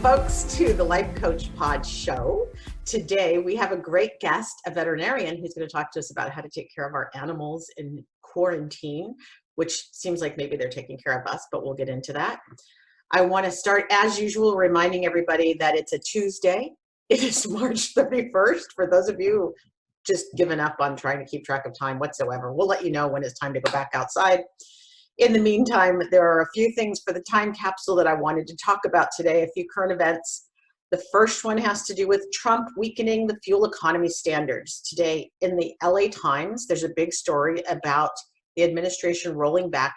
folks, to the Life Coach Pod show. Today, we have a great guest, a veterinarian, who's going to talk to us about how to take care of our animals in quarantine, which seems like maybe they're taking care of us, but we'll get into that. I want to start, as usual, reminding everybody that it's a Tuesday. It is March 31st. For those of you who just given up on trying to keep track of time whatsoever, we'll let you know when it's time to go back outside. In the meantime, there are a few things for the time capsule that I wanted to talk about today, a few current events. The first one has to do with Trump weakening the fuel economy standards. Today in the LA Times, there's a big story about the administration rolling back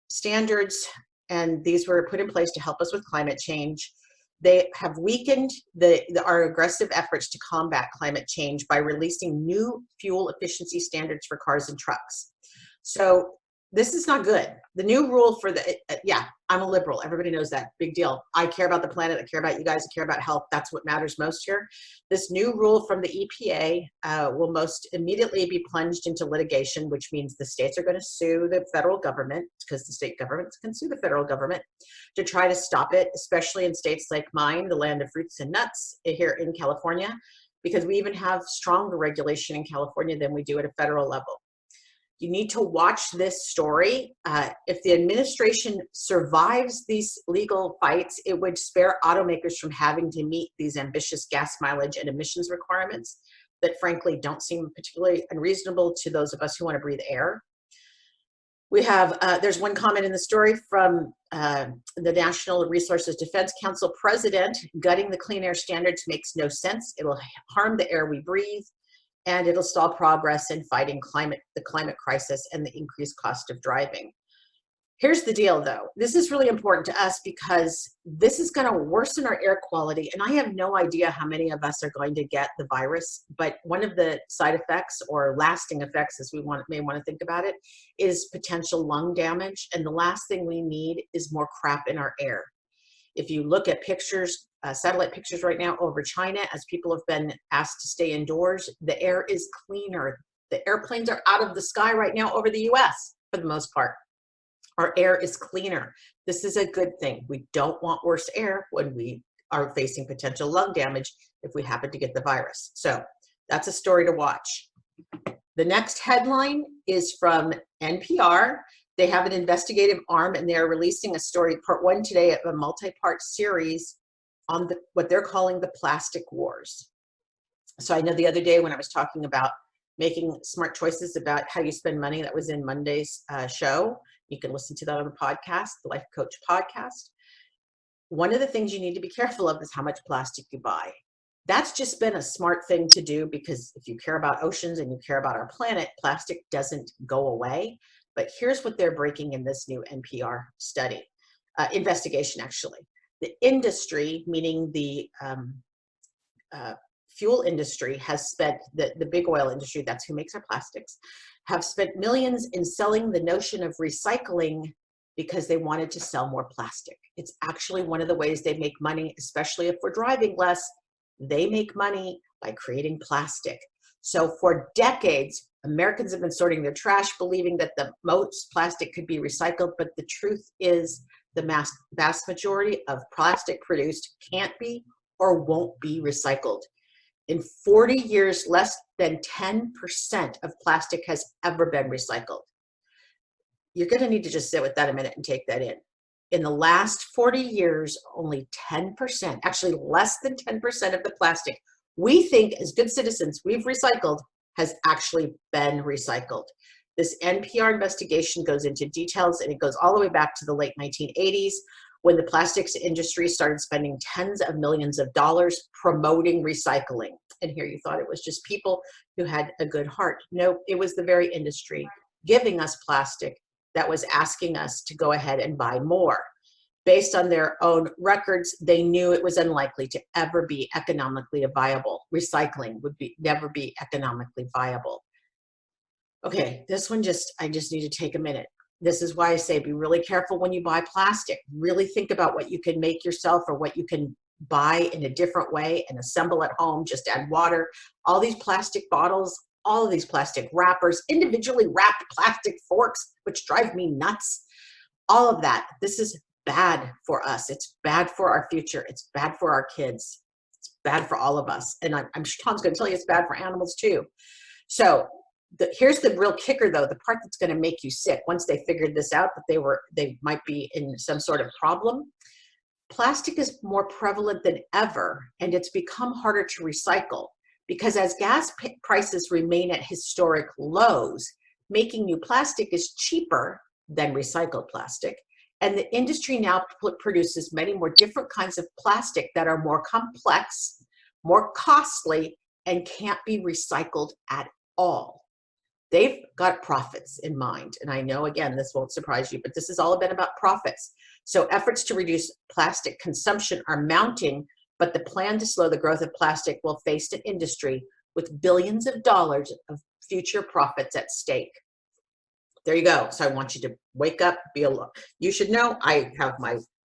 standards, and these were put in place to help us with climate change. They have weakened our aggressive efforts to combat climate change by releasing new fuel efficiency standards for cars and trucks. So this is not good. The new rule for I'm a liberal. Everybody knows that. Big deal. I care about the planet. I care about you guys. I care about health. That's what matters most here. This new rule from the EPA will most immediately be plunged into litigation, which means the states are going to sue the federal government, because the state governments can sue the federal government to try to stop it, especially in states like mine, the land of fruits and nuts here in California, because we even have stronger regulation in California than we do at a federal level. You need to watch this story. If the administration survives these legal fights, it would spare automakers from having to meet these ambitious gas mileage and emissions requirements that frankly don't seem particularly unreasonable to those of us who want to breathe air. We have, there's one comment in the story from the National Resources Defense Council president: gutting the clean air standards makes no sense. It'll harm the air we breathe, and it'll stall progress in fighting the climate crisis and the increased cost of driving. Here's the deal, though. This is really important to us because this is going to worsen our air quality, and I have no idea how many of us are going to get the virus, but one of the side effects, or lasting effects as we may want to think about it, is potential lung damage, and the last thing we need is more crap in our air. If you look at pictures, satellite pictures right now over China, as people have been asked to stay indoors, the air is cleaner. The airplanes are out of the sky right now over the US for the most part. Our air is cleaner. This is a good thing. We don't want worse air when we are facing potential lung damage if we happen to get the virus. So that's a story to watch. The next headline is from NPR. They have an investigative arm, and they're releasing a story, part one today, of a multi-part series on what they're calling the plastic wars. So I know the other day when I was talking about making smart choices about how you spend money, that was in Monday's show. You can listen to that on the podcast, the Life Coach podcast. One of the things you need to be careful of is how much plastic you buy. That's just been a smart thing to do, because if you care about oceans and you care about our planet, plastic doesn't go away. But here's what they're breaking in this new NPR study, investigation actually. The industry, meaning the fuel industry, has spent, the big oil industry, that's who makes our plastics, have spent millions in selling the notion of recycling because they wanted to sell more plastic. It's actually one of the ways they make money, especially if we're driving less. They make money by creating plastic. So for decades, Americans have been sorting their trash, believing that the most plastic could be recycled, but the truth is the vast majority of plastic produced can't be or won't be recycled. In 40 years, less than 10% of plastic has ever been recycled. You're going to need to just sit with that a minute and take that in. In the last 40 years, only 10%, actually less than 10% of the plastic we think as good citizens we've recycled has actually been recycled. This NPR investigation goes into details, and it goes all the way back to the late 1980s, when the plastics industry started spending tens of millions of dollars promoting recycling. And here you thought it was just people who had a good heart. No, it was the very industry giving us plastic that was asking us to go ahead and buy more. Based on their own records, they knew it was unlikely to ever be economically viable. Recycling would never be economically viable. Okay, this one I just need to take a minute. This is why I say be really careful when you buy plastic. Really think about what you can make yourself, or what you can buy in a different way and assemble at home. Just add water. All these plastic bottles, all of these plastic wrappers, individually wrapped plastic forks, which drive me nuts. All of that. This is bad for us. It's bad for our future. It's bad for our kids. It's bad for all of us. And I'm sure Tom's going to tell you it's bad for animals too. So here's the real kicker though, the part that's going to make you sick once they figured this out, that they might be in some sort of problem. Plastic is more prevalent than ever, and it's become harder to recycle because as gas prices remain at historic lows, making new plastic is cheaper than recycled plastic. And the industry now produces many more different kinds of plastic that are more complex, more costly, and can't be recycled at all. They've got profits in mind. And I know, again, this won't surprise you, but this has all been about profits. So efforts to reduce plastic consumption are mounting, but the plan to slow the growth of plastic will face an industry with billions of dollars of future profits at stake. There you go. So I want you to wake up, you should know I have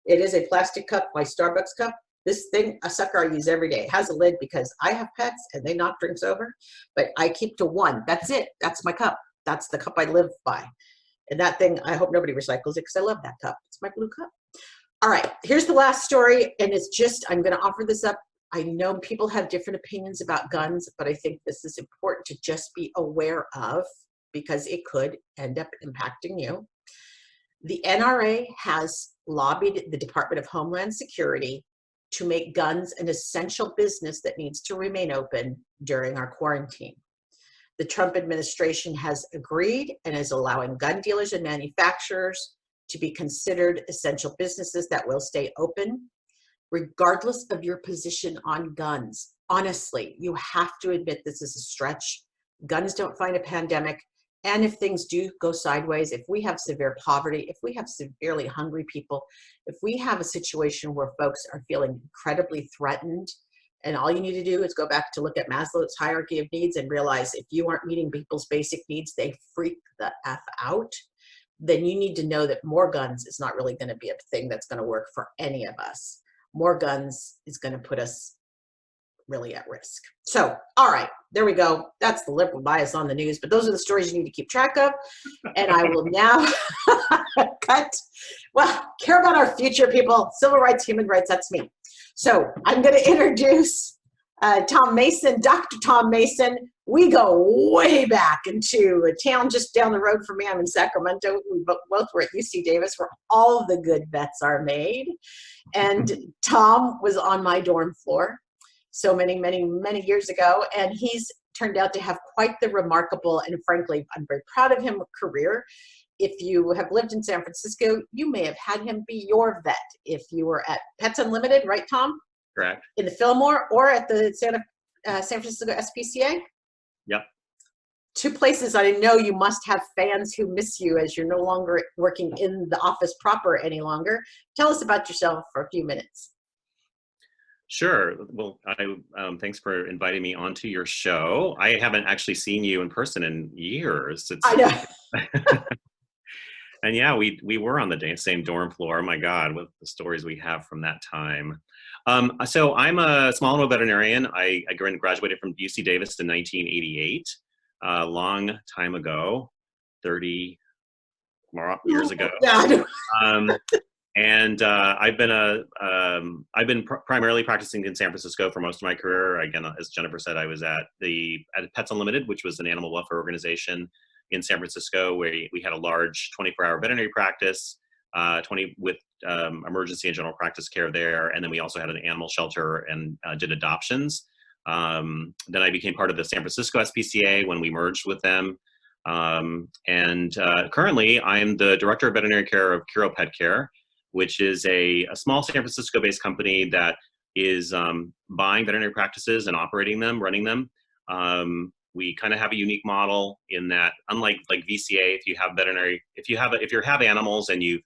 it is a plastic cup, my Starbucks cup. This thing, a sucker I use every day. It has a lid because I have pets and they knock drinks over, but I keep to one. That's it. That's my cup. That's the cup I live by. And that thing, I hope nobody recycles it because I love that cup. It's my blue cup. All right, here's the last story. And it's just, I'm going to offer this up. I know people have different opinions about guns, but I think this is important to just be aware of because it could end up impacting you. The NRA has lobbied the Department of Homeland Security to make guns an essential business that needs to remain open during our quarantine. The Trump administration has agreed and is allowing gun dealers and manufacturers to be considered essential businesses that will stay open, regardless of your position on guns. Honestly, you have to admit this is a stretch. Guns don't fight a pandemic. And if things do go sideways, if we have severe poverty, if we have severely hungry people, if we have a situation where folks are feeling incredibly threatened, and all you need to do is go back to look at Maslow's hierarchy of needs and realize if you aren't meeting people's basic needs, they freak the F out, then you need to know that more guns is not really going to be a thing that's going to work for any of us. More guns is going to put us really at risk. So, all right, there we go. That's the liberal bias on the news, but those are the stories you need to keep track of. And I will now care about our future, people. Civil rights, human rights, that's me. So I'm going to introduce Tom Mason, Dr. Tom Mason. We go way back into a town just down the road from me. I'm in Sacramento. We both were at UC Davis, where all the good bets are made. And Tom was on my dorm floor so many, many, many years ago. And he's turned out to have quite the remarkable, and frankly, I'm very proud of him, career. If you have lived in San Francisco, you may have had him be your vet. If you were at Pets Unlimited, right, Tom? Correct. In the Fillmore or at the San Francisco SPCA? Yep. Two places I know you must have fans who miss you as you're no longer working in the office proper any longer. Tell us about yourself for a few minutes. Sure. Well, thanks for inviting me onto your show. I haven't actually seen you in person in years. I know. And yeah, we were on the same dorm floor. Oh my God, with the stories we have from that time. So I'm a small animal veterinarian. I graduated from UC Davis in 1988, a long time ago, 30 years ago. Yeah. And I've been primarily practicing in San Francisco for most of my career. Again, as Jennifer said, I was at Pets Unlimited, which was an animal welfare organization in San Francisco, where we had a large 24-hour veterinary practice, with emergency and general practice care there. And then we also had an animal shelter and did adoptions. Then I became part of the San Francisco SPCA when we merged with them. Currently I'm the director of veterinary care of Carole Pet Care, which is a small San Francisco-based company that is buying veterinary practices and operating them, running them. We kind of have a unique model in that, unlike VCA, if you have animals and you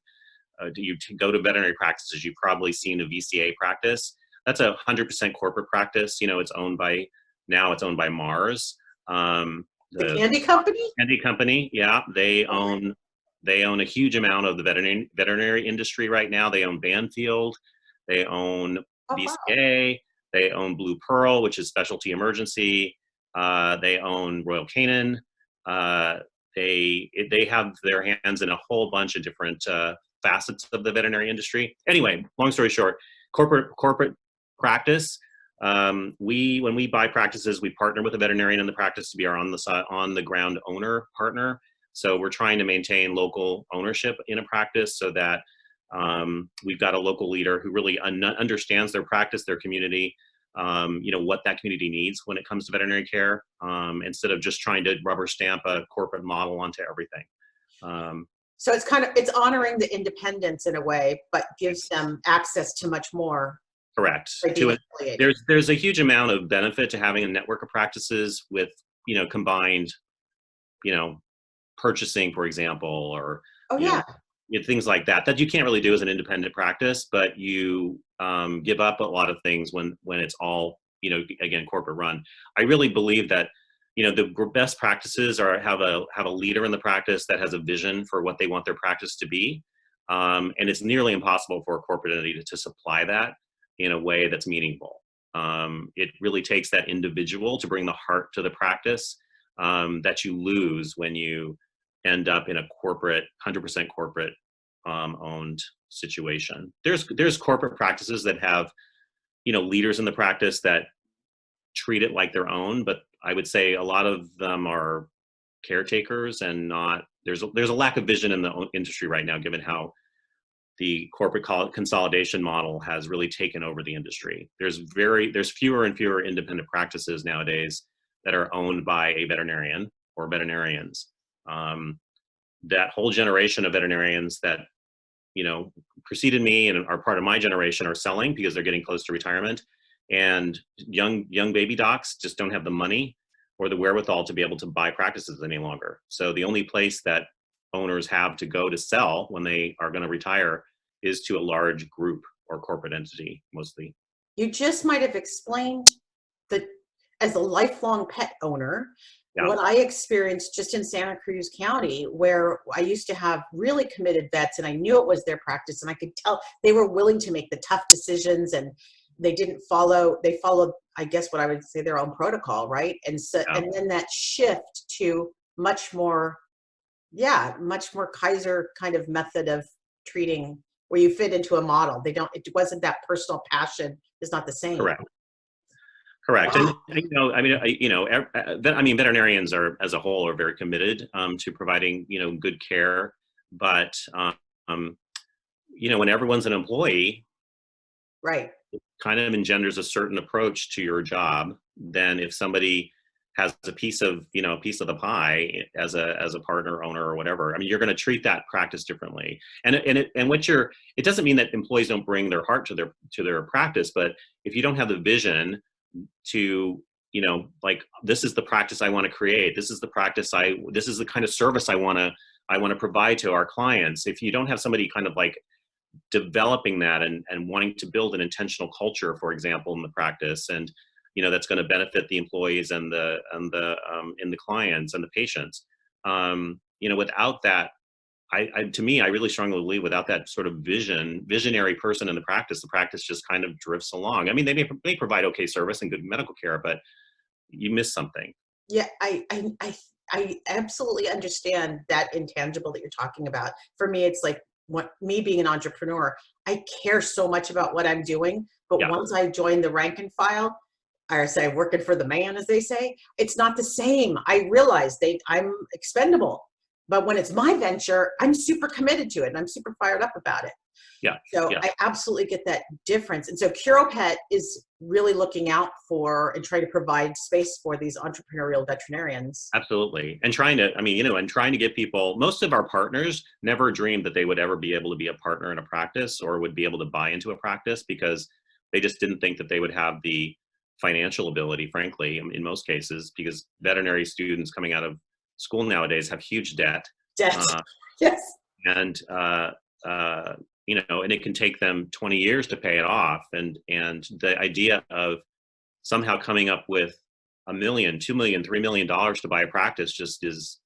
go to veterinary practices, you've probably seen a VCA practice. That's 100% corporate practice. You know, it's owned by Mars. The candy company? Candy company, yeah. They own a huge amount of the veterinary industry right now. They own Banfield. They own VCA. Wow. They own Blue Pearl, which is specialty emergency. They own Royal Canin. They have their hands in a whole bunch of different facets of the veterinary industry. Anyway, long story short, corporate practice. When we buy practices, we partner with a veterinarian in the practice to be our on the ground owner partner. So we're trying to maintain local ownership in a practice so that we've got a local leader who really understands their practice, their community, what that community needs when it comes to veterinary care, instead of just trying to rubber stamp a corporate model onto everything. So it's honoring the independence in a way, but gives them access to much more. Correct. By being affiliated. There's a huge amount of benefit to having a network of practices with, combined, purchasing, for example, or Oh yeah. Things like that you can't really do as an independent practice, but you give up a lot of things when it's all, again, corporate run. I really believe that, the best practices have a leader in the practice that has a vision for what they want their practice to be. And it's nearly impossible for a corporate entity to supply that in a way that's meaningful. It really takes that individual to bring the heart to the practice, that you lose when you end up in a 100% corporate owned situation. There's corporate practices that have, leaders in the practice that treat it like their own, but I would say a lot of them are caretakers and not. There's a lack of vision in the industry right now, given how the corporate consolidation model has really taken over the industry. There's fewer and fewer independent practices nowadays that are owned by a veterinarian or veterinarians. That whole generation of veterinarians that, preceded me and are part of my generation are selling because they're getting close to retirement, and young baby docs just don't have the money or the wherewithal to be able to buy practices any longer. So the only place that owners have to go to sell when they are going to retire is to a large group or corporate entity, mostly. You just might have explained that as a lifelong pet owner, Yeah. what I experienced just in Santa Cruz County, where I used to have really committed vets and I knew it was their practice and I could tell they were willing to make the tough decisions and they followed, I guess what I would say, their own protocol, right? And so, Yeah. and then that shift to much more Kaiser kind of method of treating where you fit into a model. It wasn't that personal passion is not the same. Correct. Wow. And veterinarians as a whole are very committed to providing, good care. But, when everyone's an employee, Right. it kind of engenders a certain approach to your job than if somebody has a piece of the pie as a partner, owner, or whatever. I mean, you're going to treat that practice differently. It doesn't mean that employees don't bring their heart to their practice, but if you don't have the vision to, like, this is the practice I want to create, this is the kind of service I want to provide to our clients. If you don't have somebody kind of like developing that and wanting to build an intentional culture, for example, in the practice, and that's going to benefit the employees and the clients and the patients. Without that, to me, I really strongly believe without that sort of visionary person in the practice just kind of drifts along. I mean, they may provide okay service and good medical care, but you miss something. Yeah, I absolutely understand that intangible that you're talking about. For me, it's like me being an entrepreneur, I care so much about what I'm doing, but Yeah. once I join the rank and file, or say working for the man, as they say, it's not the same. I realize I'm expendable, but when it's my venture, I'm super committed to it and I'm super fired up about it. Yeah. So Yeah. I absolutely get that difference. And so CuroPet is really looking out for and trying to provide space for these entrepreneurial veterinarians. Absolutely. And trying to get people, most of our partners never dreamed that they would ever be able to be a partner in a practice or would be able to buy into a practice because they just didn't think that they would have the financial ability, frankly, in most cases, because veterinary students coming out of school nowadays have huge debt. Yes. And, and it can take them 20 years to pay it off. And the idea of somehow coming up with $1 million, $2 million, $3 million to buy a practice just is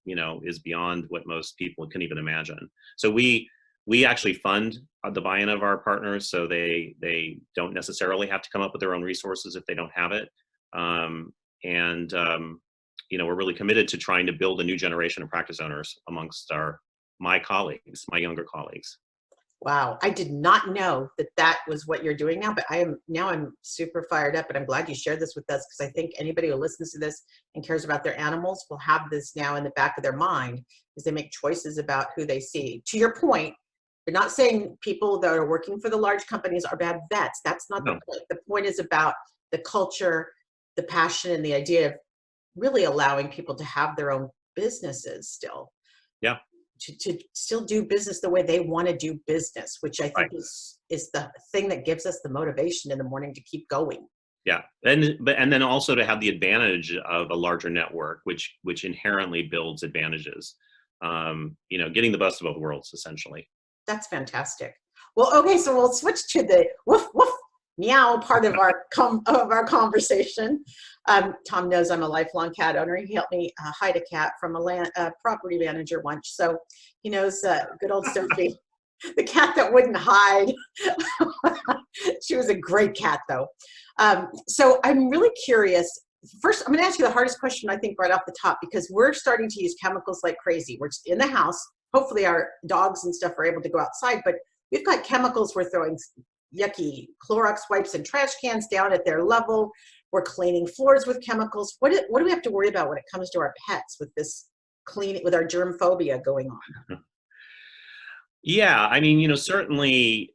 beyond what most people can even imagine. So we actually fund the buy-in of our partners, so they don't necessarily have to come up with their own resources if they don't have it. We're really committed to trying to build a new generation of practice owners amongst my younger colleagues. Wow, I did not know that that was what you're doing now, but I'm super fired up, and I'm glad you shared this with us because I think anybody who listens to this and cares about their animals will have this now in the back of their mind as they make choices about who they see. To your point, you're not saying people that are working for the large companies are bad vets. That's not the No. point. The point is about the culture, the passion, and the idea of really allowing people to have their own businesses still. Yeah. To still do business the way they want to do business, which I Right. think is the thing that gives us the motivation in the morning to keep going. Yeah. And then also to have the advantage of a larger network, which inherently builds advantages. Getting the best of both worlds, essentially. That's fantastic. Well, okay, so we'll switch to the woof woof meow part of our conversation. Tom knows I'm a lifelong cat owner. He helped me hide a cat from a property manager once, so he knows good old Sophie, the cat that wouldn't hide. She was a great cat, though. So I'm really curious. First, I'm going to ask you the hardest question, I think, right off the top, because we're starting to use chemicals like crazy. We're in the house. Hopefully our dogs and stuff are able to go outside, but we've got chemicals we're throwing yucky Clorox wipes and trash cans down at their level. We're cleaning floors with chemicals. What do we have to worry about when it comes to our pets with this cleaning, with our germ phobia going on? Yeah, I mean, certainly,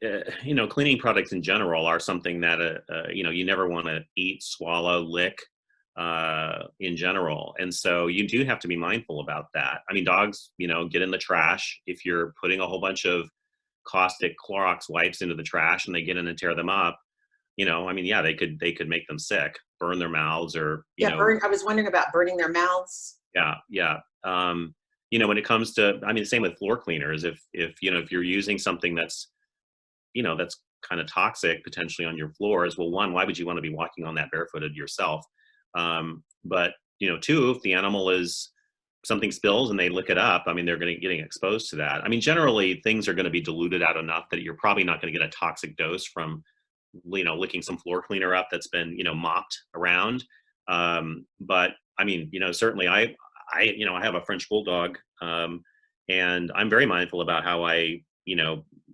cleaning products in general are something that, you never want to eat, swallow, lick, in general. And so you do have to be mindful about that. I mean, dogs, get in the trash. If you're putting a whole bunch of caustic Clorox wipes into the trash and they get in and tear them up, I mean, yeah, they could make them sick, burn their mouths or, Yeah, I was wondering about burning their mouths. yeah, yeah. When it comes to, I mean, same with floor cleaners. If you're using something that's kind of toxic potentially on your floors, well, one, why would you want to be walking on that barefooted yourself? But two, if the animal is something spills and they lick it up, I mean, they're going to getting exposed to that. I mean, generally things are going to be diluted out enough that you're probably not going to get a toxic dose from, licking some floor cleaner up that's been, mopped around. But I mean, certainly I have a French bulldog, and I'm very mindful about how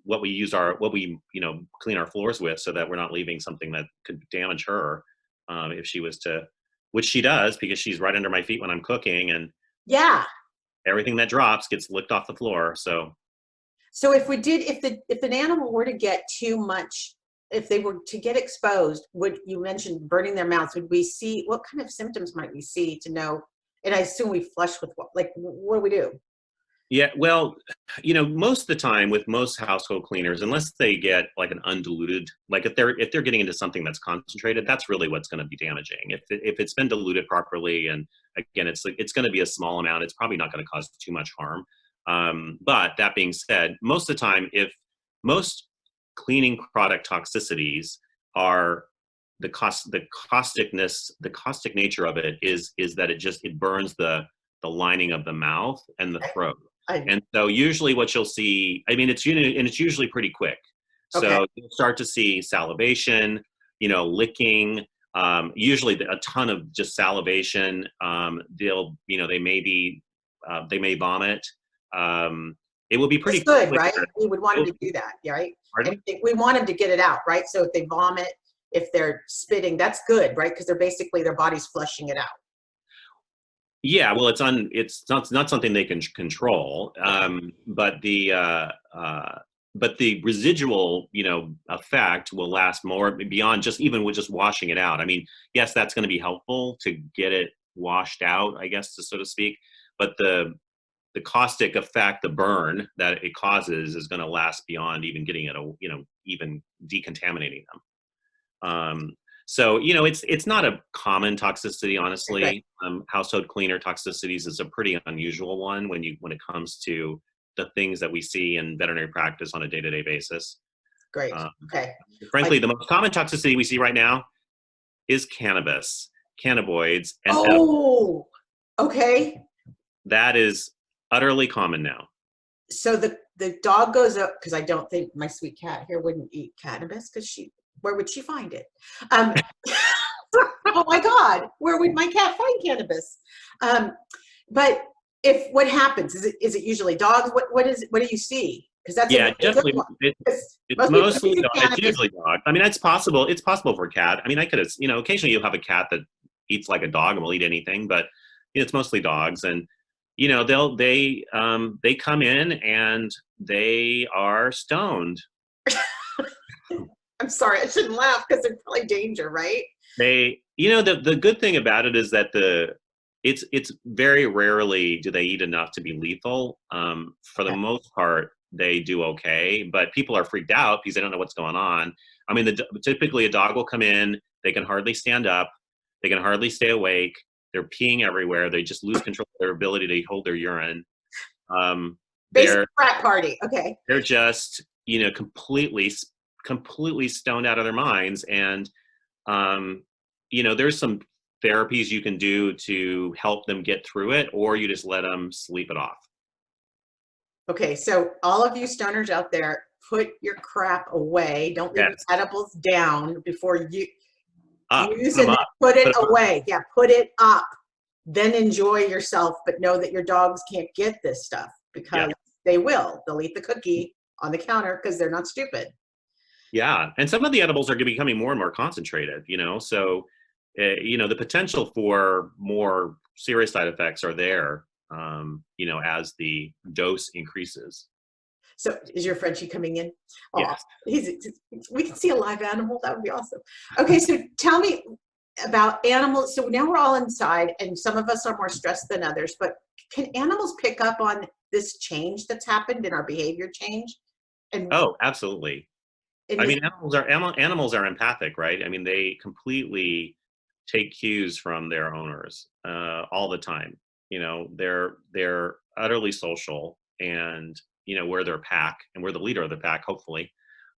what we clean our floors with, so that we're not leaving something that could damage her, if she was to, which she does because she's right under my feet when I'm cooking, and Yeah. everything that drops gets licked off the floor. So So if an animal were to get too much, if they were to get exposed, would you mentioned burning their mouths? Would we see what kind of symptoms might we see to know? And I assume we flush with what do we do? yeah, well, most of the time with most household cleaners, unless they get like an undiluted, like if they're getting into something that's concentrated, that's really what's going to be damaging. If it's been diluted properly, and again, it's going to be a small amount, it's probably not going to cause too much harm. But that being said, most of the time, if most cleaning product toxicities are the caustic nature of it is that it burns the lining of the mouth and the throat. I, And so usually what you'll see, I mean, it's usually pretty quick. okay. So you'll start to see salivation, licking, usually a ton of just salivation. They may vomit. It will be That's pretty good, quick. right? We would want them to do that, yeah, right? Pardon? And we want them to get it out, right? So if they vomit, if they're spitting, that's good, right? Because they're basically their body's flushing it out. Yeah, well, it's not something they can control, but the residual, effect will last more beyond just even with just washing it out. I mean, yes, that's going to be helpful to get it washed out, I guess, so to speak. But the caustic effect, the burn that it causes, is going to last beyond even getting it, even decontaminating them. So it's not a common toxicity, Right. honestly. Household cleaner toxicities is a pretty unusual one when it comes to the things that we see in veterinary practice on a day-to-day basis. Great. Um, Okay. Frankly, the most common toxicity we see right now is cannabis, cannabinoids, and edibles. Oh, okay. That is utterly common now. So the dog goes up, because I don't think my sweet cat here wouldn't eat cannabis, because where would she find it? Um, oh my God, where would my cat find cannabis? But what happens? Is it usually dogs? What do you see? Because that's a Yeah, really good generally one. it, 'Cause it's most people mostly think dog. It's cannabis. usually dog. I mean, it's possible. It's possible for a cat. I mean, I could have, occasionally you'll have a cat that eats like a dog and will eat anything, but it's mostly dogs. And they come in and they are stoned. I'm sorry, I shouldn't laugh because they're probably danger, right? The good thing about it is that it's very rarely do they eat enough to be lethal. For the Okay. most part, they do okay, but people are freaked out because they don't know what's going on. I mean, typically a dog will come in, they can hardly stand up, they can hardly stay awake, they're peeing everywhere, they just lose control of their ability to hold their urine. Um, Basic they're frat party. Okay. they're just completely stoned out of their minds, and um, there's some therapies you can do to help them get through it, or you just let them sleep it off. Okay. So all of you stoners out there, put your crap away. Don't leave your Yes, edibles down before you up, use put them and then up, put it put 'em up. away. Yeah, put it up. Then enjoy yourself, but know that your dogs can't get this stuff Yeah, because they will. They'll eat the cookie on the counter because they're not stupid. yeah, and some of the edibles are becoming more and more concentrated. So the potential for more serious side effects are there. As the dose increases. So is your Frenchie coming in? Oh, Yes. we can see a live animal. That would be awesome. Okay, so tell me about animals. So now we're all inside, and some of us are more stressed than others. But can animals pick up on this change that's happened in our behavior change? And Oh, absolutely. in I this, mean, animals are empathic, right? I mean, they completely take cues from their owners all the time. They're utterly social, and we're their pack, and we're the leader of the pack, hopefully.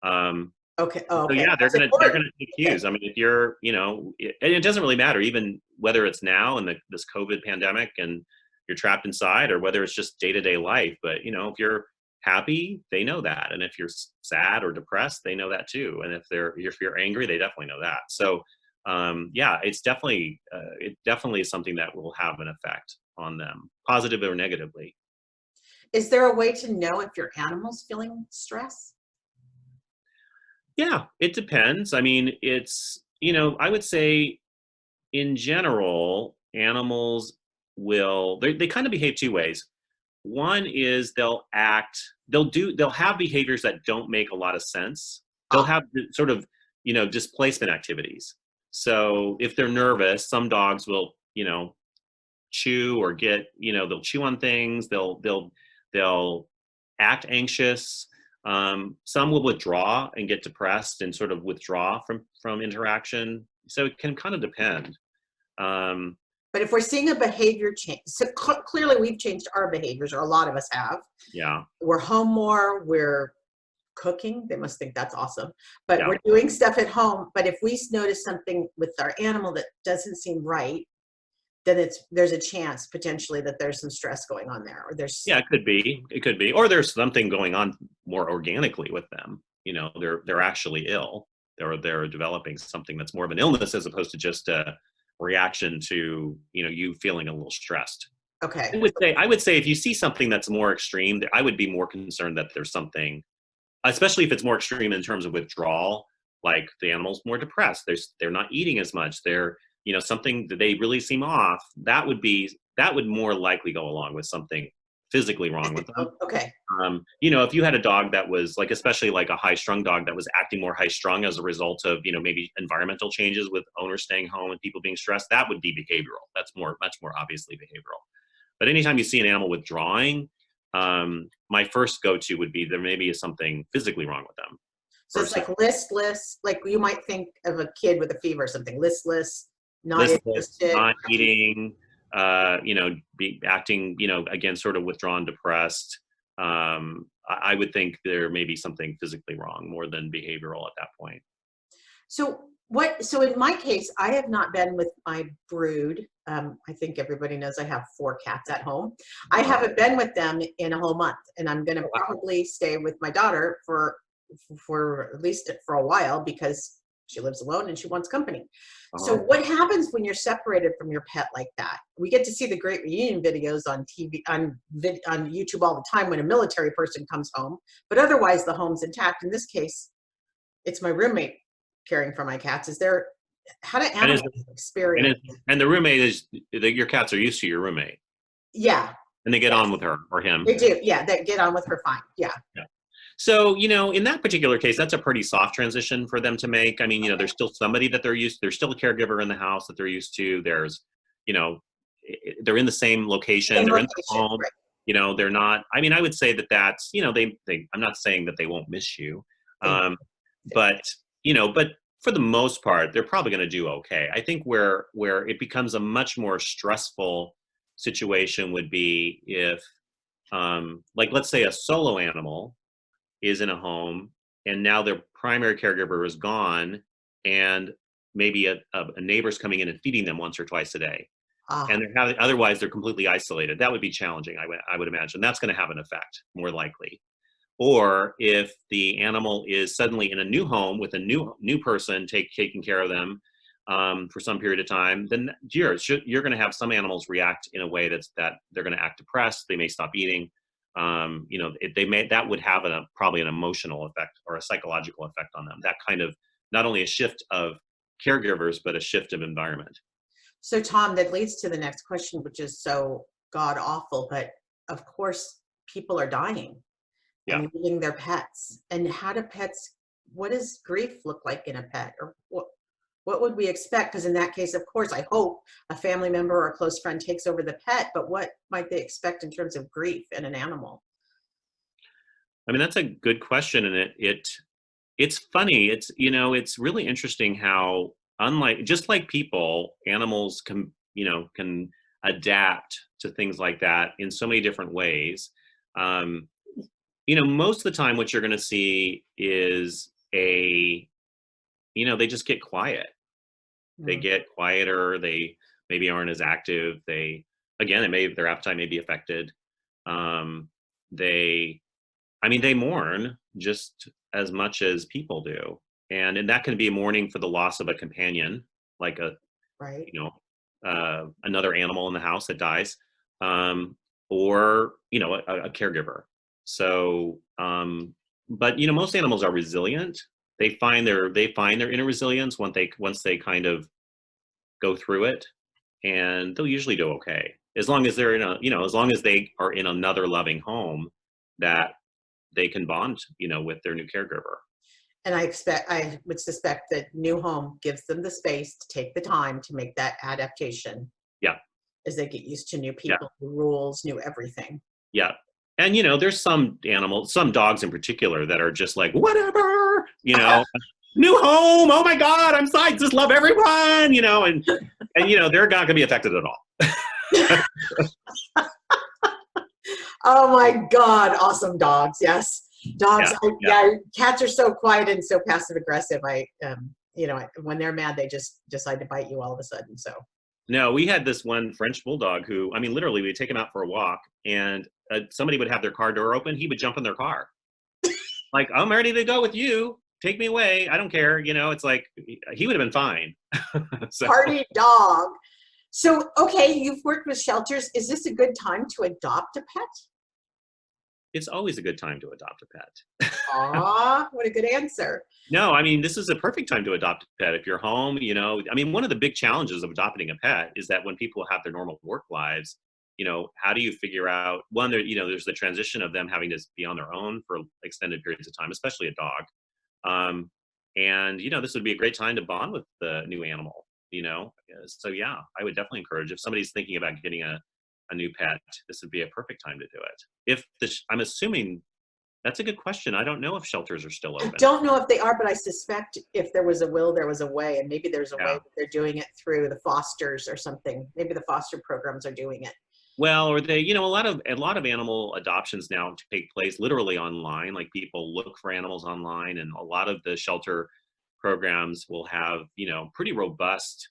Um, okay, oh, so okay, yeah, they're that's gonna they're important. gonna take Okay, cues. I mean, if you're, and it doesn't really matter, even whether it's now in this COVID pandemic and you're trapped inside, or whether it's just day to day life. But if you're happy, they know that, and if you're sad or depressed, they know that too. And if you're angry, they definitely know that. So yeah, it definitely is something that will have an effect on them, positive or negatively. is there a way to know if your animal's feeling stress? Yeah, it depends. I mean, I would say in general, animals they kind of behave two ways. One is they'll have behaviors that don't make a lot of sense. They'll Ah, have sort of, displacement activities. So if they're nervous, some dogs will, chew or they'll chew on things. They'll act anxious. Some will withdraw and get depressed and sort of withdraw from interaction. So it can kind of depend. Um, but if we're seeing a behavior change, so clearly we've changed our behaviors, or a lot of us have. yeah, We're home more, we're cooking. They must think that's awesome. But yeah. we're doing stuff at home. But if we notice something with our animal that doesn't seem right, then there's a chance potentially that there's some stress going on there, or there's Yeah, it could be. It could be. Or there's something going on more organically with them. They're actually ill. They're developing something that's more of an illness as opposed to just a reaction to, you feeling a little stressed. okay. I would say if you see something that's more extreme, I would be more concerned that there's something, especially if it's more extreme in terms of withdrawal, like the animal's more depressed, they're not eating as much, they're, something that they really seem off, that would more likely go along with something physically wrong with them. Okay. If you had a dog that was like, especially like a high strung dog that was acting more high strung as a result of, maybe environmental changes with owners staying home and people being stressed, that would be behavioral. That's much more obviously behavioral. But anytime you see an animal withdrawing, my first go-to would be there maybe is something physically wrong with them So it's versus like listless, like you might think of a kid with a fever or something, listless, not listless, interested. not eating, be acting, again, sort of withdrawn, depressed. I would think there may be something physically wrong more than behavioral at that point. So in my case, I have not been with my brood. I think everybody knows I have 4 cats at home. I Uh, haven't been with them in a whole month, and I'm going to oh, wow. probably stay with my daughter for at least for a while because She lives alone and she wants company. So Uh-huh. what happens when you're separated from your pet like that? We get to see the great reunion videos on TV, on YouTube all the time when a military person comes home, but otherwise the home's intact. In this case, it's my roommate caring for my cats. How do And is animals and experience? it and the roommate is your cats are used to your roommate, Yeah, and they get yes, on with her or him. they do. Yeah, they get on with her fine. Yeah. Yeah. So, in that particular case, that's a pretty soft transition for them to make. I mean, Okay. there's still somebody that there's still a caregiver in the house that they're used to. You know, they're in the same location, Same they're in the location, home. right? They're not, I mean, I would say that that's, I'm not saying that they won't miss you. Thank Um, you. but, but for the most part, they're probably going to do okay. I think where it becomes a much more stressful situation would be if, like, let's say a solo animal is in a home and now their primary caregiver is gone, and maybe a neighbor's coming in and feeding them once or twice a day, Ah, and otherwise they're completely isolated. That would be challenging. I would imagine that's going to have an effect, more likely. Or if the animal is suddenly in a new home with a new person taking care of them, for some period of time, then you're going to have some animals react in a way that they're going to act depressed. They may stop eating. That would have probably an emotional effect or a psychological effect on them. That kind of, not only a shift of caregivers, but a shift of environment. so Tom, that leads to the next question, which is so god awful, but of course, people are dying Yeah. and losing their pets. And what does grief look like in a pet? Or what would we expect? Because in that case, of course, I hope a family member or a close friend takes over the pet, but what might they expect in terms of grief in an animal? I mean, that's a good question, and it's funny. It's really interesting how, unlike, just like people, animals can adapt to things like that in so many different ways. Um, most of the time, what you're going to see is they just get quiet. They Mm, get quieter. They maybe aren't as active. Their appetite may be affected. Um, they I mean, they mourn just as much as people do, and that can be a mourning for the loss of a companion, like right. another animal in the house that dies, or a caregiver. So, but most animals are resilient. They find their inner resilience once they kind of go through it, and they'll usually do okay as long as as long as they are in another loving home that they can bond, with their new caregiver. And I would suspect that new home gives them the space to take the time to make that adaptation Yeah, as they get used to new yeah, people, new rules, new everything. yeah. And there's some animals, some dogs in particular, that are just like, whatever, new home. Oh my God, I just love everyone, and they're not gonna be affected at all. Oh my God, awesome dogs. Yes. Dogs. Yeah, yeah. Yeah, cats are so quiet and so passive aggressive. When they're mad, they just decide to bite you all of a sudden. So, No, we had this one French bulldog who, I mean, literally, we'd take him out for a walk, and somebody would have their car door open. He would jump in their car, like, I'm ready to go with you. Take me away. I don't care. It's like he would have been fine. So party dog. So, okay, you've worked with shelters. Is this a good time to adopt a pet? it's always a good time to adopt a pet. Aw, what a good answer. No, I mean, this is a perfect time to adopt a pet if you're home. I mean, one of the big challenges of adopting a pet is that when people have their normal work lives, how do you figure out, one, there's the transition of them having to be on their own for extended periods of time, especially a dog. And this would be a great time to bond with the new animal. So yeah, I would definitely encourage, if somebody's thinking about getting a new pet, this would be a perfect time to do it. I'm assuming, that's a good question. I don't know if shelters are still I open. don't know if they are, but I suspect if there was a will, there was a way. And maybe there's a way Yeah. that they're doing it through the fosters or something. Maybe the foster programs are doing it. Well, or a lot of animal adoptions now take place literally online. Like, people look for animals online, and a lot of the shelter programs will have, pretty robust,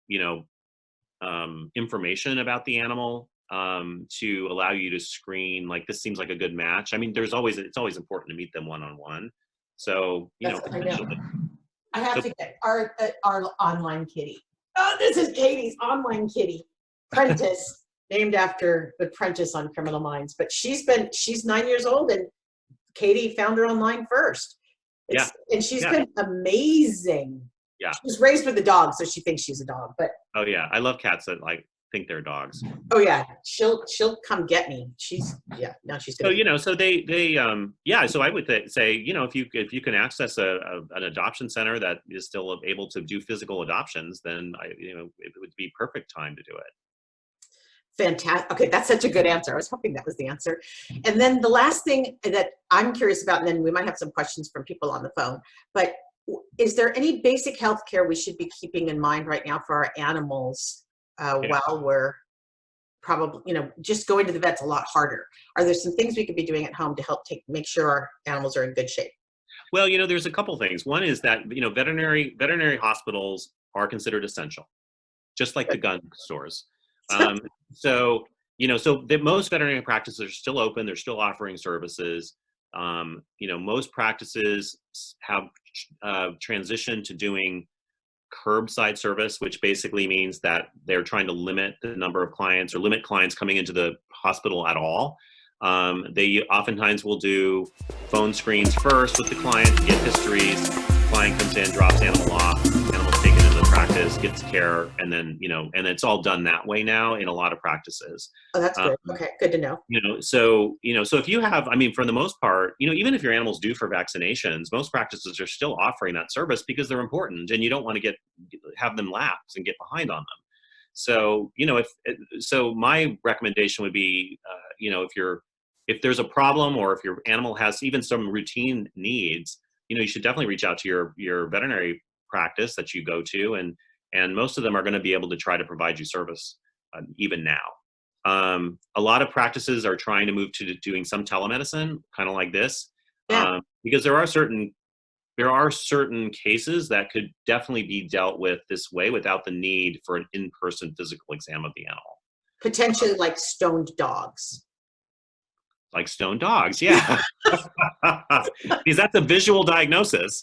you know, information about the animal, to allow you to screen, like, this seems like a good match. I mean, it's always important to meet them one on one. So, That's what I know. potentially, I have So to get our online kitty. Oh, this is Katie's online kitty, Prentice, named after the Prentice on Criminal Minds. But she's 9 years old, and Katie found her online first. yeah, And she's yeah, been amazing. yeah. She was raised with a dog, so she thinks she's a dog. But Oh yeah, I love cats that like think they're dogs. oh yeah, she'll come get me. Now she's So gonna. so they yeah. So I would say if you can access an adoption center that is still able to do physical adoptions, then it would be perfect time to do it. Fantastic. Okay, that's such a good answer. I was hoping that was the answer. And then the last thing that I'm curious about, and then we might have some questions from people on the phone, but is there any basic health care we should be keeping in mind right now for our animals Yeah. while we're probably, just going to the vet's a lot harder? Are there some things we could be doing at home to help make sure our animals are in good shape? Well, there's a couple things. One is that veterinary hospitals are considered essential, just like the gun stores. Um, so most veterinary practices are still open. They're still offering services. Most practices have transitioned to doing curbside service, which basically means that they're trying to limit the number of clients or limit clients coming into the hospital at all. They oftentimes will do phone screens first with the client to get histories. Client comes in, drops animal off, animal's taken into the practice, gets care, and then, and it's all done that way now in a lot of practices. Oh, that's good. Okay, good to know. So if you have, for the most part, even if your animal's due for vaccinations, most practices are still offering that service because they're important, and you don't want to have them lapse and get behind on them. So, so my recommendation would be, if there's a problem or if your animal has even some routine needs, you should definitely reach out to your veterinary practice that you go to, and most of them are going to be able to try to provide you service even now. A lot of practices are trying to move to doing some telemedicine, kind of like this, because there are certain cases that could definitely be dealt with this way without the need for an in-person physical exam of the animal. Potentially like stoned dogs. Like stone dogs, yeah. Because that's a visual diagnosis.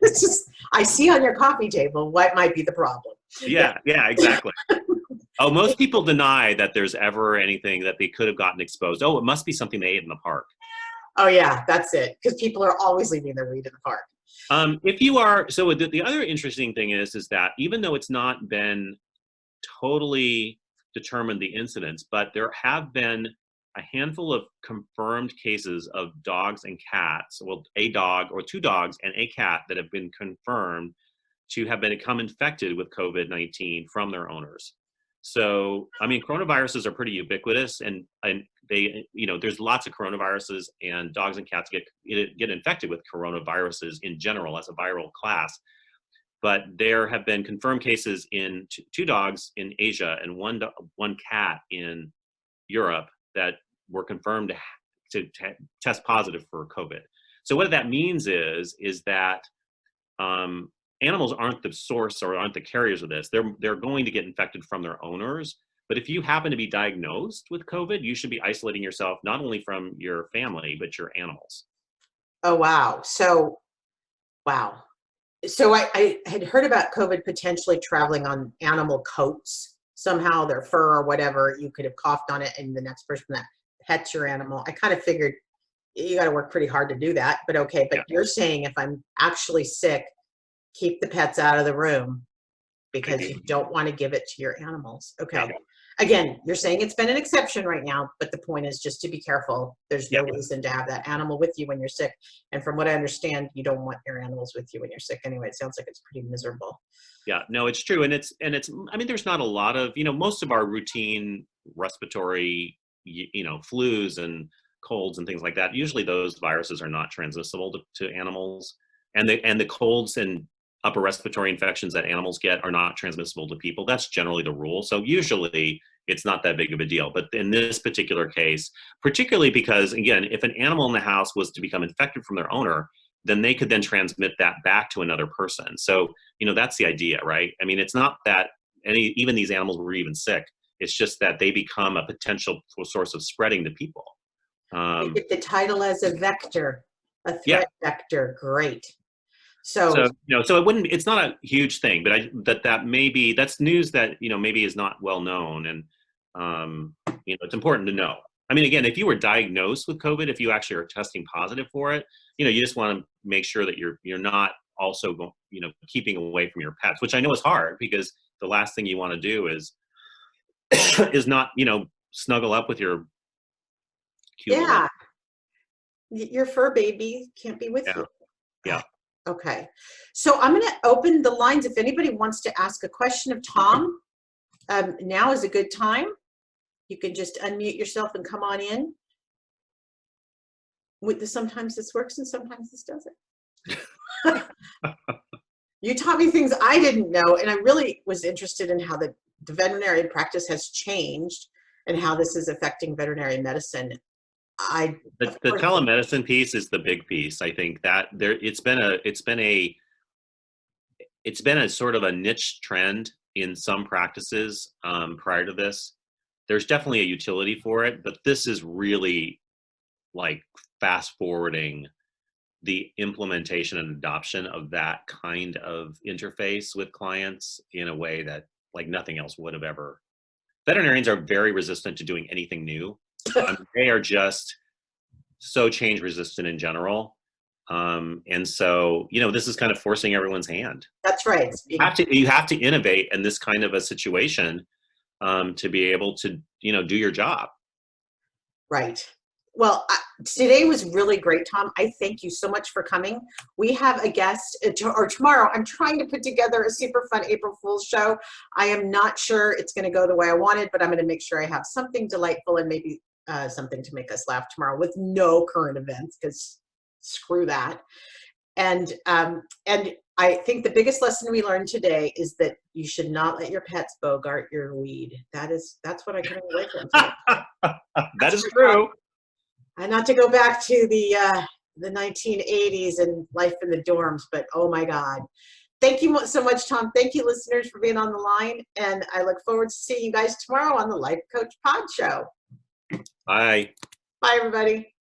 It's just, I see on your coffee table what might be the problem. Yeah, exactly. Oh, most people deny that there's ever anything that they could have gotten exposed. Oh, it must be something they ate in the park. Oh yeah, that's it. Because people are always leaving their weed in the park. If you are, so the other interesting thing is that even though it's not been totally determined the incidence, but there have been a handful of confirmed cases of dogs and cats, well, a dog or two dogs and a cat that have been confirmed to have become infected with COVID-19 from their owners. So, coronaviruses are pretty ubiquitous, and they, there's lots of coronaviruses, and dogs and cats get infected with coronaviruses in general as a viral class. But there have been confirmed cases in two dogs in Asia and one cat in Europe that were confirmed to test positive for COVID. So what that means is that animals aren't the source or aren't the carriers of this. They're going to get infected from their owners. But if you happen to be diagnosed with COVID, you should be isolating yourself not only from your family, but your animals. Oh, wow. So I had heard about COVID potentially traveling on animal coats. Somehow their fur or whatever, you could have coughed on it, and the next person that pets your animal. I kind of figured you got to work pretty hard to do that, but okay. But you're saying if I'm actually sick, keep the pets out of the room because you don't want to give it to your animals. Okay. Yeah. Again, you're saying it's been an exception right now, but the point is just to be careful. There's no reason to have that animal with you when you're sick. And from what I understand, you don't want your animals with you when you're sick anyway. It sounds like it's pretty miserable. Yeah, no, it's true. And it's, there's not a lot of, most of our routine respiratory, flus and colds and things like that. Usually those viruses are not transmissible to animals, and the colds and upper respiratory infections that animals get are not transmissible to people. That's generally the rule. So usually it's not that big of a deal. But in this particular case, particularly because, again, if an animal in the house was to become infected from their owner, then they could then transmit that back to another person. So, that's the idea, right? It's not that even these animals were even sick. It's just that they become a potential source of spreading to people. You get the title as a vector, a threat vector. Great. So So it wouldn't, it's not a huge thing, but that maybe that's news that, maybe is not well known. And, it's important to know. I mean, again, if you were diagnosed with COVID, if you actually are testing positive for it, you just want to make sure that you're not also keeping away from your pets, which I know is hard, because the last thing you want to do is is not, snuggle up with your cute little. yeah, your fur baby can't be with Yeah. you. Yeah. Okay. So I'm going to open the lines. If anybody wants to ask a question of Tom, now is a good time. You can just unmute yourself and come on in. Sometimes this works and sometimes this doesn't. You taught me things I didn't know, and I really was interested in how the veterinary practice has changed and how this is affecting veterinary medicine. The telemedicine piece is the big piece. I think that it's been a sort of a niche trend in some practices prior to this. There's definitely a utility for it, but this is really like fast forwarding the implementation and adoption of that kind of interface with clients in a way that like nothing else would have ever. Veterinarians are very resistant to doing anything new. They are just so change resistant in general. And so, this is kind of forcing everyone's hand. That's right. You have to innovate in this kind of a situation to be able to, do your job. Right. Well, today was really great, Tom. I thank you so much for coming. We have a guest, or tomorrow, I'm trying to put together a super fun April Fool's show. I am not sure it's going to go the way I wanted, but I'm going to make sure I have something delightful and maybe something to make us laugh tomorrow with no current events, because screw that. And I think the biggest lesson we learned today is that you should not let your pets bogart your weed. That's what I came away from today. That is true. And not to go back to the 1980s and life in the dorms, but oh my God. Thank you so much, Tom. Thank you, listeners, for being on the line. And I look forward to seeing you guys tomorrow on the Life Coach Pod Show. Bye. Bye, everybody.